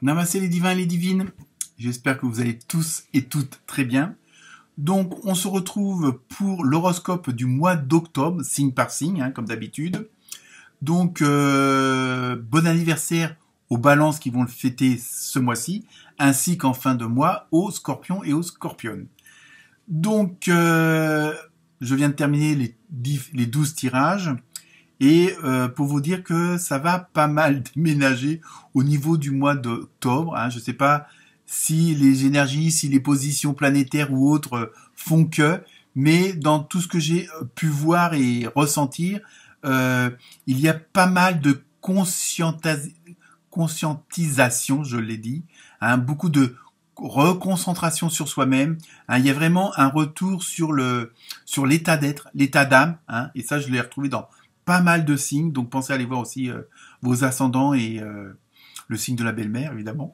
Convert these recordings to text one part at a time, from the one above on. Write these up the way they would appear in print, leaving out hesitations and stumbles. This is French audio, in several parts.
Namaste les divins et les divines. J'espère que vous allez tous et toutes très bien. Donc, on se retrouve pour l'horoscope du mois d'octobre, signe par signe, comme d'habitude. Donc, bon anniversaire aux balances qui vont le fêter ce mois-ci, ainsi qu'en fin de mois aux scorpions et aux scorpionnes. Donc, je viens de terminer les 12 tirages. Et pour vous dire que ça va pas mal déménager au niveau du mois d'octobre. Je ne sais pas si les énergies, si les positions planétaires ou autres font que, mais dans tout ce que j'ai pu voir et ressentir, il y a pas mal de conscientisation, je l'ai dit, beaucoup de reconcentration sur soi-même. Il y a vraiment un retour sur l'état d'être, l'état d'âme, et ça je l'ai retrouvé dans pas mal de signes, donc pensez à aller voir aussi vos ascendants et le signe de la belle-mère, évidemment.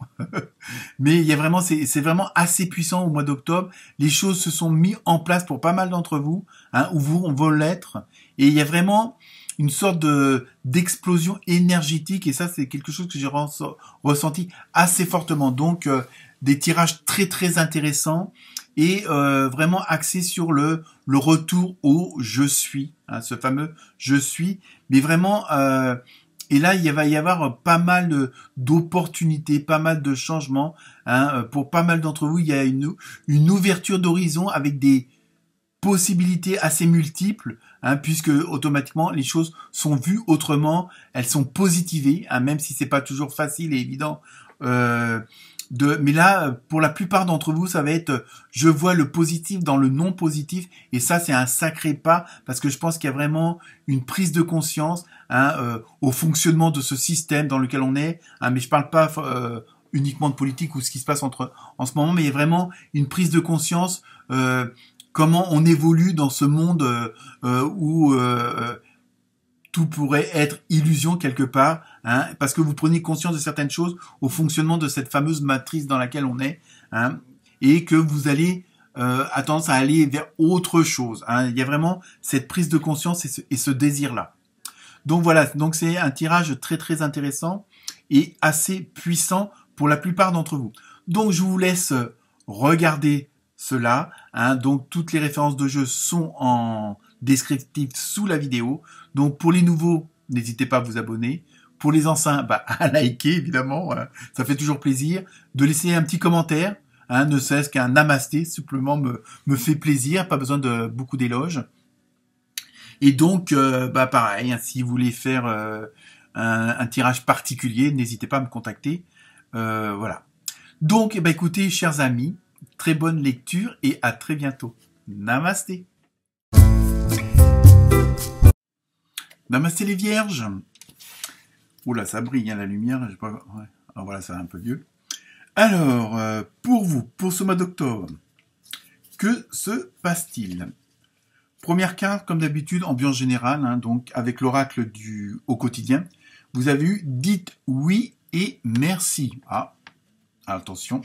Mais il y a vraiment, c'est vraiment assez puissant au mois d'octobre. Les choses se sont mises en place pour pas mal d'entre vous, ou vous, on veut l'être. Et il y a vraiment une sorte d'explosion énergétique, et ça, c'est quelque chose que j'ai ressenti assez fortement. Donc, des tirages très très intéressants et vraiment axé sur le retour au je suis, ce fameux je suis, mais vraiment et là il va y avoir pas mal d'opportunités, pas mal de changements, pour pas mal d'entre vous. Il y a une ouverture d'horizon avec des possibilités assez multiples, puisque automatiquement les choses sont vues autrement, elles sont positivées, même si c'est pas toujours facile et évident. Mais là, pour la plupart d'entre vous, ça va être je vois le positif dans le non positif, et ça c'est un sacré pas, parce que je pense qu'il y a vraiment une prise de conscience au fonctionnement de ce système dans lequel on est, mais je parle pas uniquement de politique ou ce qui se passe en ce moment, mais il y a vraiment une prise de conscience, comment on évolue dans ce monde où tout pourrait être illusion quelque part, parce que vous prenez conscience de certaines choses au fonctionnement de cette fameuse matrice dans laquelle on est, et que vous allez à tendance à aller vers autre chose. Il y a vraiment cette prise de conscience et ce désir-là. Donc voilà, donc c'est un tirage très très intéressant et assez puissant pour la plupart d'entre vous. Donc je vous laisse regarder cela. Donc toutes les références de jeu sont en descriptif sous la vidéo. Donc pour les nouveaux, n'hésitez pas à vous abonner. Pour les anciens, à liker évidemment. Ça fait toujours plaisir. De laisser un petit commentaire. Ne serait-ce qu'un namasté, simplement me fait plaisir. Pas besoin de beaucoup d'éloges. Et donc, pareil, si vous voulez faire un tirage particulier, n'hésitez pas à me contacter. Voilà. Donc, écoutez, chers amis, très bonne lecture et à très bientôt. Namasté. Namasté les vierges. Oula, ça brille la lumière. J'ai pas... ouais. Alors, voilà, ça va un peu mieux. Alors, pour vous, pour ce mois d'octobre, que se passe-t-il? Première carte, comme d'habitude, ambiance générale, donc avec l'oracle au quotidien. Vous avez eu dites oui et merci. Attention.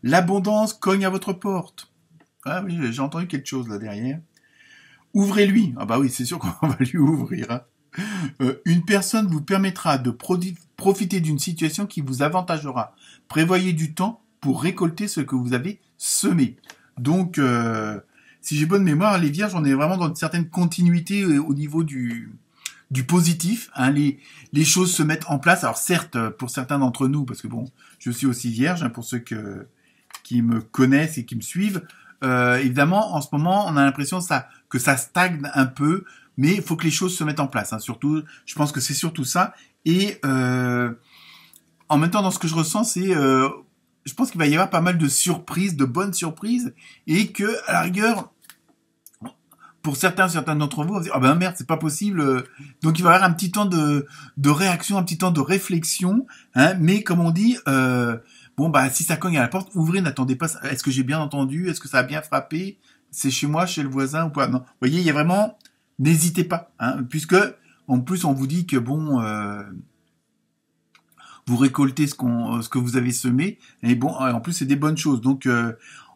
L'abondance cogne à votre porte. Ah oui, j'ai entendu quelque chose là derrière. Ouvrez-lui. Oui, c'est sûr qu'on va lui ouvrir. Une personne vous permettra de profiter d'une situation qui vous avantagera. Prévoyez du temps pour récolter ce que vous avez semé. Donc, si j'ai bonne mémoire, les vierges, on est vraiment dans une certaine continuité au niveau du positif. Les choses se mettent en place. Alors certes, pour certains d'entre nous, parce que bon, je suis aussi vierge, pour ceux qui me connaissent et qui me suivent, évidemment, en ce moment, on a l'impression que ça stagne un peu, mais il faut que les choses se mettent en place. Surtout, je pense que c'est surtout ça. Et en même temps, dans ce que je ressens, c'est... je pense qu'il va y avoir pas mal de surprises, de bonnes surprises, et que, à la rigueur, pour certains d'entre vous, on va dire, merde, c'est pas possible. Donc, il va y avoir un petit temps de réaction, un petit temps de réflexion, mais comme on dit... si ça cogne à la porte, ouvrez, n'attendez pas. Est-ce que j'ai bien entendu? Est-ce que ça a bien frappé? C'est chez moi, chez le voisin ou pas? Non. Vous voyez, il y a vraiment... N'hésitez pas, puisque en plus on vous dit que vous récoltez ce que vous avez semé, et en plus c'est des bonnes choses. Donc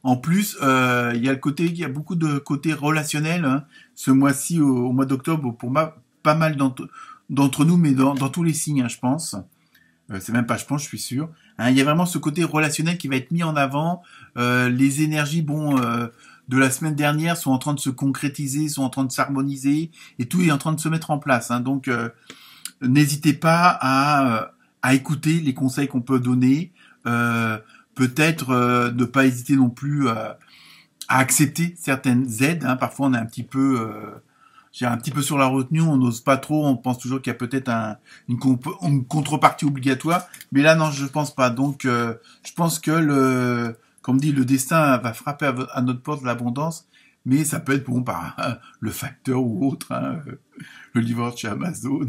en plus il y a beaucoup de côté relationnel ce mois-ci au mois d'octobre pour pas mal d'entre nous, mais dans tous les signes, je pense. C'est même pas je pense, je suis sûr. Hein, il y a vraiment ce côté relationnel qui va être mis en avant. Les énergies, de la semaine dernière sont en train de se concrétiser, sont en train de s'harmoniser, et tout est en train de se mettre en place. Hein. Donc, n'hésitez pas à écouter les conseils qu'on peut donner. Peut-être ne pas hésiter non plus à accepter certaines aides. Hein. Parfois, on est un petit peu sur la retenue, on n'ose pas trop, on pense toujours qu'il y a peut-être une contrepartie obligatoire, mais là non, je pense pas. Donc je pense que comme dit, le destin va frapper à notre porte de l'abondance, mais ça peut être bon par le facteur ou autre, hein, le livreur de chez Amazon.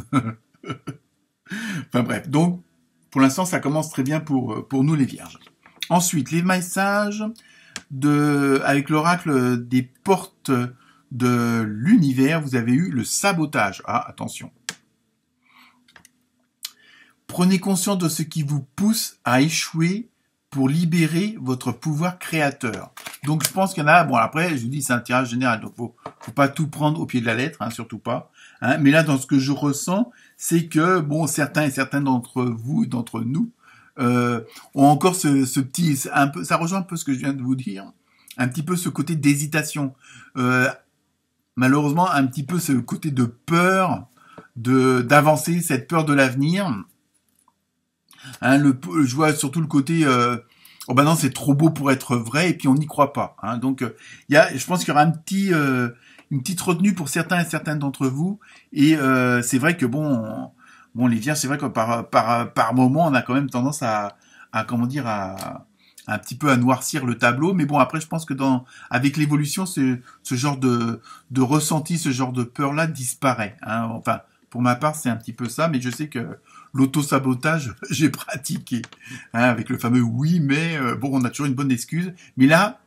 Enfin bref, donc pour l'instant ça commence très bien pour nous les vierges. Ensuite, les messages avec l'oracle des portes de l'univers, vous avez eu le sabotage. Ah, attention. Prenez conscience de ce qui vous pousse à échouer pour libérer votre pouvoir créateur. Donc, je pense qu'il y en a, après, je vous dis, c'est un tirage général, donc faut pas tout prendre au pied de la lettre, hein, surtout pas. Hein, mais là, dans ce que je ressens, c'est que, certains et certaines d'entre vous et d'entre nous, ont encore ce petit, ça rejoint un peu ce que je viens de vous dire, un petit peu ce côté d'hésitation. Malheureusement, un petit peu ce côté de peur d'avancer, cette peur de l'avenir. Hein, je vois surtout le côté oh ben non, c'est trop beau pour être vrai, et puis on n'y croit pas. Hein. Donc je pense qu'il y aura une petite retenue pour certains et certaines d'entre vous, et c'est vrai que les vierges, c'est vrai que par moment, on a quand même tendance à un petit peu à noircir le tableau, mais après je pense que avec l'évolution, ce genre de ressenti, ce genre de peur là disparaît. Hein. Enfin, pour ma part, c'est un petit peu ça, mais je sais que l'auto-sabotage, j'ai pratiqué, hein, avec le fameux oui, mais on a toujours une bonne excuse. Mais là,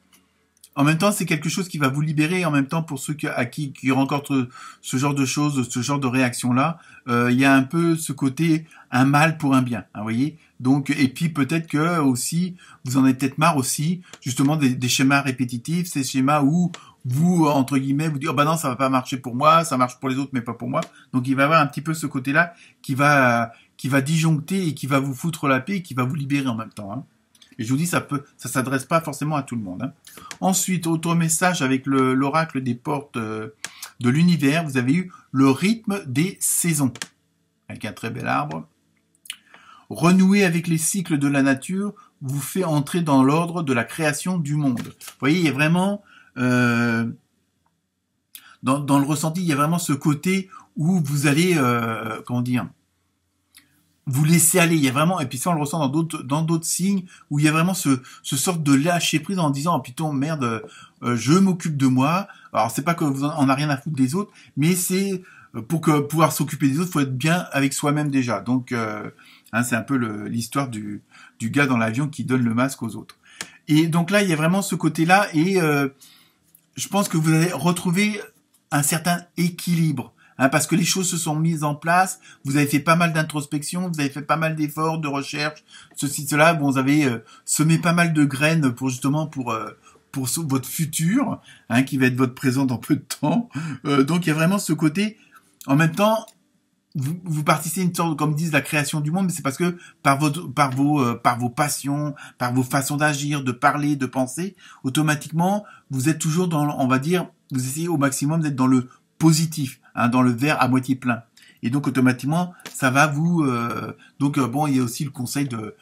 en même temps, c'est quelque chose qui va vous libérer. Et en même temps, pour ceux qui rencontrent ce genre de choses, ce genre de réaction-là, il y a un peu ce côté un mal pour un bien. Hein, voyez. Donc, et puis peut-être que aussi, vous en avez peut-être marre aussi, justement des schémas répétitifs, ces schémas où vous, entre guillemets, vous dites, oh non, ça va pas marcher pour moi, ça marche pour les autres, mais pas pour moi. Donc, il va y avoir un petit peu ce côté-là qui va disjoncter et qui va vous foutre la paix et qui va vous libérer en même temps. Hein. Et je vous dis, ça s'adresse pas forcément à tout le monde. Hein. Ensuite, autre message avec l'oracle des portes de l'univers, vous avez eu le rythme des saisons, avec un très bel arbre. Renouer avec les cycles de la nature vous fait entrer dans l'ordre de la création du monde. Vous voyez, il y a vraiment, dans le ressenti, il y a vraiment ce côté où vous allez, vous laissez aller. Il y a vraiment, et puis ça on le ressent dans d'autres signes, où il y a vraiment ce sorte de lâcher prise en disant, oh putain, merde, je m'occupe de moi. Alors c'est pas que vous en a rien à foutre des autres, mais c'est pour pouvoir s'occuper des autres, faut être bien avec soi-même déjà. Donc c'est un peu l'histoire du gars dans l'avion qui donne le masque aux autres. Et donc là, il y a vraiment ce côté-là, et je pense que vous allez retrouver un certain équilibre. Hein, parce que les choses se sont mises en place, vous avez fait pas mal d'introspection, vous avez fait pas mal d'efforts, de recherche, ceci, cela, vous avez semé pas mal de graines pour votre futur, hein, qui va être votre présent dans peu de temps. Donc il y a vraiment ce côté, en même temps, vous participez à une sorte, comme disent, la création du monde, mais c'est parce que par vos passions, par vos façons d'agir, de parler, de penser, automatiquement, vous êtes toujours on va dire, vous essayez au maximum d'être dans le positif, hein, dans le verre à moitié plein. Et donc automatiquement, ça va vous. Il y a aussi le conseil de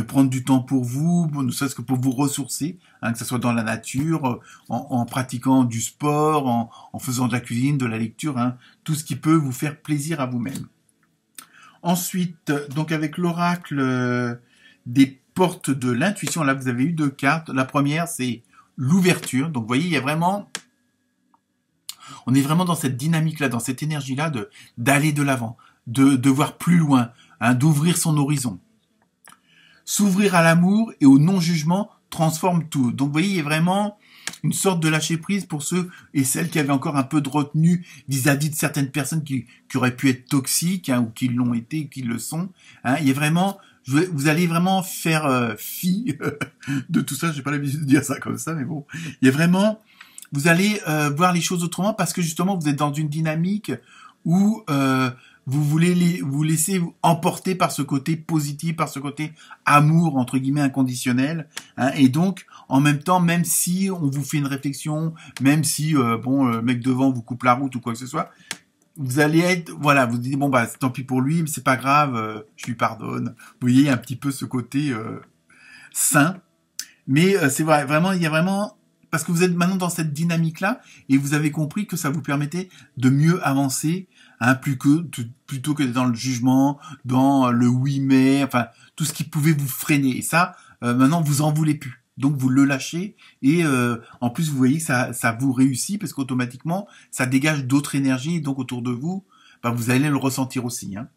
prendre du temps pour vous, ne serait-ce que pour vous ressourcer, hein, que ce soit dans la nature, en pratiquant du sport, en faisant de la cuisine, de la lecture, hein, tout ce qui peut vous faire plaisir à vous-même. Ensuite, donc avec l'oracle des portes de l'intuition, là vous avez eu 2 cartes. La première, c'est l'ouverture. Donc vous voyez, il y a vraiment. On est vraiment dans cette dynamique-là, dans cette énergie-là d'aller de l'avant, de voir plus loin, hein, d'ouvrir son horizon. S'ouvrir à l'amour et au non-jugement transforme tout. Donc vous voyez, il y a vraiment une sorte de lâcher-prise pour ceux et celles qui avaient encore un peu de retenue vis-à-vis de certaines personnes qui auraient pu être toxiques, hein, ou qui l'ont été, ou qui le sont. Hein. Il y a vraiment, vous allez vraiment faire fi de tout ça. J'ai pas l'habitude de dire ça comme ça, mais bon. Il y a vraiment... Vous allez voir les choses autrement parce que justement vous êtes dans une dynamique où vous laissez emporter par ce côté positif, par ce côté amour entre guillemets inconditionnel, hein, et donc en même temps, même si on vous fait une réflexion, même si le mec devant vous coupe la route ou quoi que ce soit, vous allez être, voilà, vous dites bon bah tant pis pour lui, mais c'est pas grave, je lui pardonne. Vous voyez un petit peu ce côté sain, mais c'est vrai, vraiment il y a vraiment parce que vous êtes maintenant dans cette dynamique-là et vous avez compris que ça vous permettait de mieux avancer, hein, plutôt que dans le jugement, dans le oui mais, enfin tout ce qui pouvait vous freiner. Et ça, maintenant vous en voulez plus. Donc vous le lâchez et en plus vous voyez que ça vous réussit parce qu'automatiquement ça dégage d'autres énergies et donc autour de vous, bah, vous allez le ressentir aussi. Hein.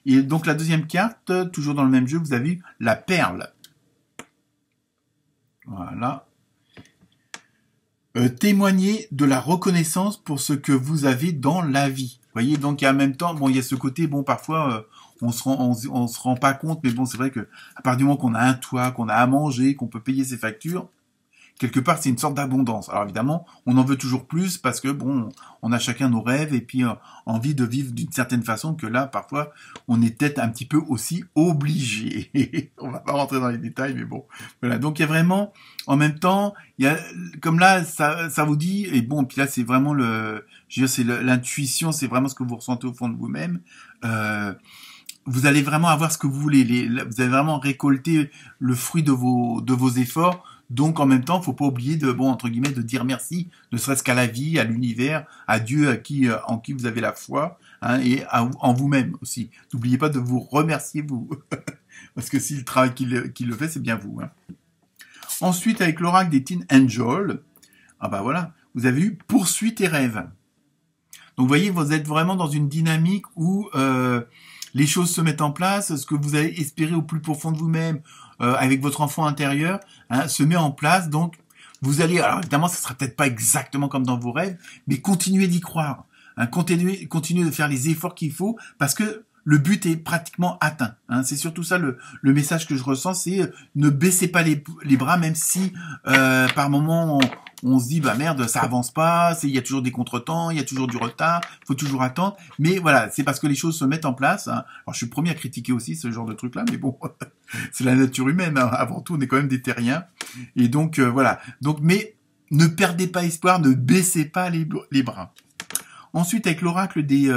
Et donc la deuxième carte, toujours dans le même jeu, vous avez la perle. Voilà. Témoigner de la reconnaissance pour ce que vous avez dans la vie. Vous voyez, donc en même temps, bon, il y a ce côté, bon, parfois, on se rend pas compte, mais bon, c'est vrai que à partir du moment qu'on a un toit, qu'on a à manger, qu'on peut payer ses factures, quelque part, c'est une sorte d'abondance. Alors évidemment, on en veut toujours plus parce que bon, on a chacun nos rêves et puis envie de vivre d'une certaine façon que là, parfois, on est peut-être un petit peu aussi obligé. On va pas rentrer dans les détails, mais bon, voilà. Donc il y a vraiment, en même temps, il y a, comme là, ça vous dit, et bon, puis là, c'est vraiment je veux dire, c'est l'intuition, c'est vraiment ce que vous ressentez au fond de vous-même. Vous allez vraiment avoir ce que vous voulez. Vous allez vraiment récolter le fruit de vos efforts. Donc en même temps, faut pas oublier entre guillemets, de dire merci, ne serait-ce qu'à la vie, à l'univers, à Dieu, en qui vous avez la foi, hein, et en vous-même aussi. N'oubliez pas de vous remercier vous, parce que si le travail qui le fait, c'est bien vous. Hein. Ensuite, avec l'oracle des Teen Angels, ah bah voilà, vous avez eu poursuis tes rêves. Donc vous voyez, vous êtes vraiment dans une dynamique où les choses se mettent en place, ce que vous avez espéré au plus profond de vous-même, avec votre enfant intérieur, hein, se met en place. Donc, vous allez, alors évidemment, ça sera peut-être pas exactement comme dans vos rêves, mais continuez d'y croire. Hein, continuez de faire les efforts qu'il faut, parce que le but est pratiquement atteint. Hein. C'est surtout ça le message que je ressens, c'est ne baissez pas les bras, même si par moment on se dit bah merde, ça avance pas, il y a toujours des contretemps, il y a toujours du retard, faut toujours attendre. Mais voilà, c'est parce que les choses se mettent en place. Hein. Alors je suis le premier à critiquer aussi ce genre de truc-là, mais bon, c'est la nature humaine. Hein. Avant tout, on est quand même des terriens. Et donc voilà. Donc mais ne perdez pas espoir, ne baissez pas les bras. Ensuite, avec l'oracle des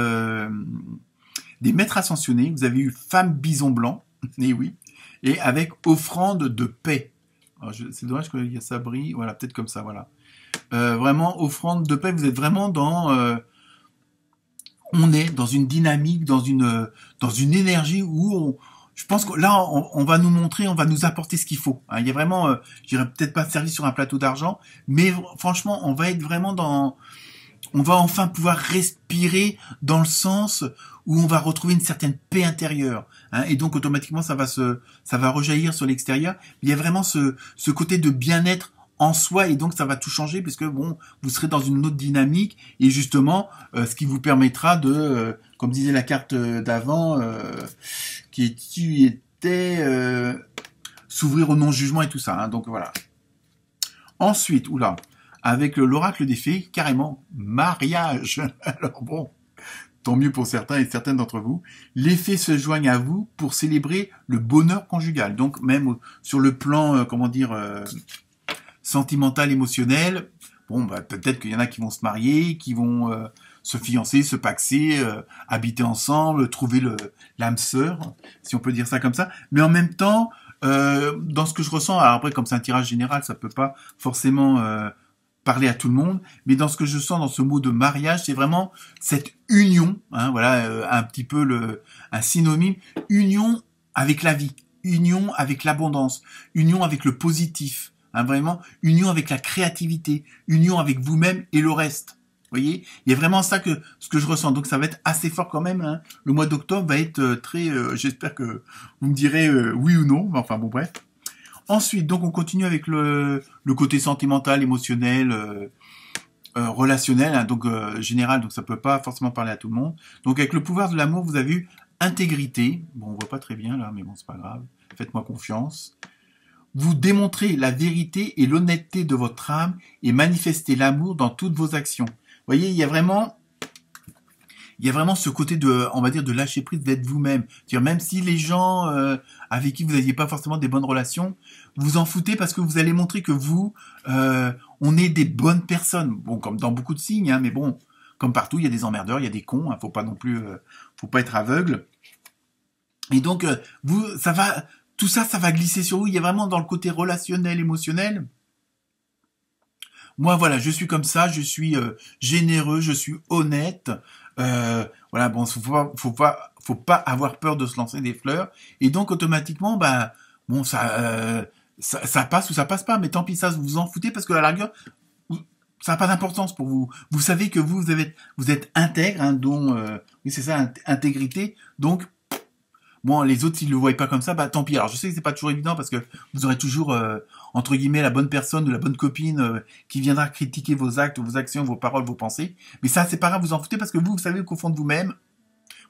maîtres ascensionnés, vous avez eu femme bison blanc, et oui, et avec offrande de paix. C'est dommage qu'il y a ça brille, voilà, peut-être comme ça, voilà. Vraiment, offrande de paix, vous êtes vraiment dans... on est dans une dynamique, dans une énergie où je pense que là, on va nous montrer, on va nous apporter ce qu'il faut. Hein, il y a vraiment, je dirais peut-être pas servi sur un plateau d'argent, mais franchement, on va être vraiment on va enfin pouvoir respirer dans le sens où on va retrouver une certaine paix intérieure. Hein, et donc automatiquement ça va rejaillir sur l'extérieur. Il y a vraiment ce côté de bien-être en soi et donc ça va tout changer puisque bon, vous serez dans une autre dynamique et justement ce qui vous permettra de, comme disait la carte d'avant, qui était s'ouvrir au non-jugement et tout ça. Hein, donc voilà. Ensuite, avec l'oracle des fées, carrément, mariage. Alors bon, tant mieux pour certains et certaines d'entre vous. Les fées se joignent à vous pour célébrer le bonheur conjugal. Donc même sur le plan, sentimental, émotionnel, bon, bah, peut-être qu'il y en a qui vont se marier, qui vont se fiancer, se paxer, habiter ensemble, trouver l'âme sœur, si on peut dire ça comme ça. Mais en même temps, dans ce que je ressens, alors après, comme c'est un tirage général, ça peut pas forcément parler à tout le monde, mais dans ce que je sens dans ce mot de mariage, c'est vraiment cette union, hein, voilà, un petit peu un synonyme, union avec la vie, union avec l'abondance, union avec le positif, hein, vraiment, union avec la créativité, union avec vous-même et le reste. Vous voyez, il y a vraiment ce que je ressens. Donc ça va être assez fort quand même. Hein. Le mois d'octobre va être très. J'espère que vous me direz oui ou non. Enfin bon, bref. Ensuite, donc on continue avec le côté sentimental, émotionnel, relationnel, hein, donc général, donc ça peut pas forcément parler à tout le monde. Donc avec le pouvoir de l'amour, vous avez eu intégrité. Bon, on voit pas très bien là, mais bon, c'est pas grave. Faites-moi confiance. Vous démontrez la vérité et l'honnêteté de votre âme et manifestez l'amour dans toutes vos actions. Vous voyez, il y a vraiment il y a vraiment ce côté de, on va dire, de lâcher prise, d'être vous-même. Dire même si les gens avec qui vous n'aviez pas forcément des bonnes relations, vous en foutez parce que vous allez montrer que vous, on est des bonnes personnes. Bon, comme dans beaucoup de signes, hein, mais bon, comme partout, il y a des emmerdeurs, il y a des cons. Hein, faut pas non plus, faut pas être aveugle. Et donc, vous, ça va, tout ça, ça va glisser sur vous. Il y a vraiment dans le côté relationnel, émotionnel. Moi, voilà, je suis comme ça, je suis généreux, je suis honnête. Voilà, bon, faut pas avoir peur de se lancer des fleurs. Et donc, automatiquement, bah, bon, ça passe ou ça passe pas. Mais tant pis, ça, vous en foutez parce que à la rigueur, ça n'a pas d'importance pour vous. Vous savez que vous êtes intègre, hein, dont, oui, c'est ça, intégrité. Donc, bon, les autres, s'ils le voient pas comme ça, bah tant pis. Alors, je sais que c'est pas toujours évident parce que vous aurez toujours, entre guillemets, la bonne personne ou la bonne copine qui viendra critiquer vos actes, vos actions, vos paroles, vos pensées. Mais ça, c'est pas grave, vous en foutez parce que vous savez qu'au fond de vous-même,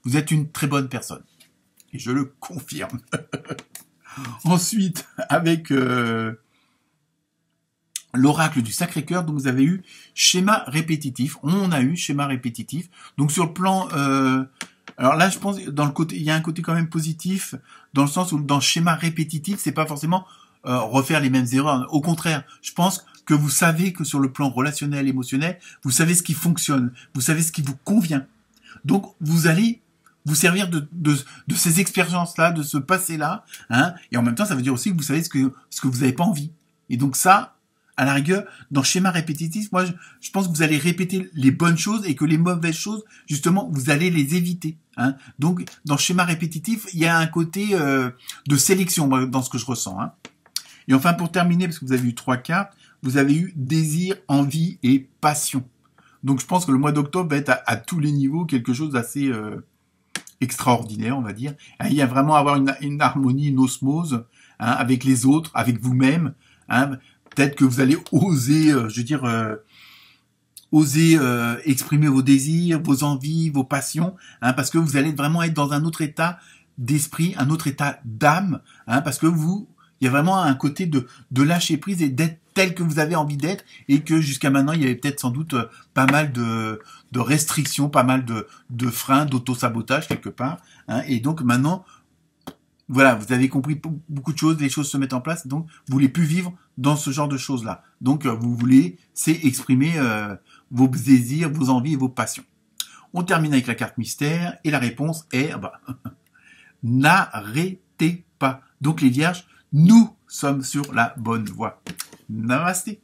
vous êtes une très bonne personne. Et je le confirme. Ensuite, avec l'oracle du Sacré-Cœur, donc vous avez eu schéma répétitif. On a eu schéma répétitif. Donc sur le plan... alors là, je pense, dans le côté, il y a un côté quand même positif, dans le sens où dans le schéma répétitif, c'est pas forcément refaire les mêmes erreurs. Au contraire, je pense que vous savez que sur le plan relationnel, émotionnel, vous savez ce qui fonctionne, vous savez ce qui vous convient. Donc, vous allez vous servir de ces expériences-là, de ce passé-là, hein, et en même temps, ça veut dire aussi que vous savez ce que vous n'avez pas envie. Et donc ça, à la rigueur, dans le schéma répétitif, moi, je pense que vous allez répéter les bonnes choses et que les mauvaises choses, justement, vous allez les éviter. Hein. Donc, dans le schéma répétitif, il y a un côté de sélection dans ce que je ressens. Hein. Et enfin, pour terminer, parce que vous avez eu 3 cartes, vous avez eu désir, envie et passion. Donc, je pense que le mois d'octobre va être à tous les niveaux quelque chose d'assez extraordinaire, on va dire. Il y a vraiment à avoir une harmonie, une osmose hein, avec les autres, avec vous-même. Hein. Peut-être que vous allez oser, exprimer vos désirs, vos envies, vos passions, hein, parce que vous allez vraiment être dans un autre état d'esprit, un autre état d'âme, hein, parce que il y a vraiment un côté de lâcher prise et d'être tel que vous avez envie d'être, et que jusqu'à maintenant, il y avait peut-être sans doute pas mal de restrictions, pas mal de freins, d'auto-sabotage quelque part, hein, et donc maintenant, voilà, vous avez compris beaucoup de choses, les choses se mettent en place, donc vous voulez plus vivre dans ce genre de choses-là. Donc vous voulez, c'est exprimer vos désirs, vos envies et vos passions. On termine avec la carte mystère, et la réponse est, n'arrêtez pas. Donc les vierges, nous sommes sur la bonne voie. Namasté.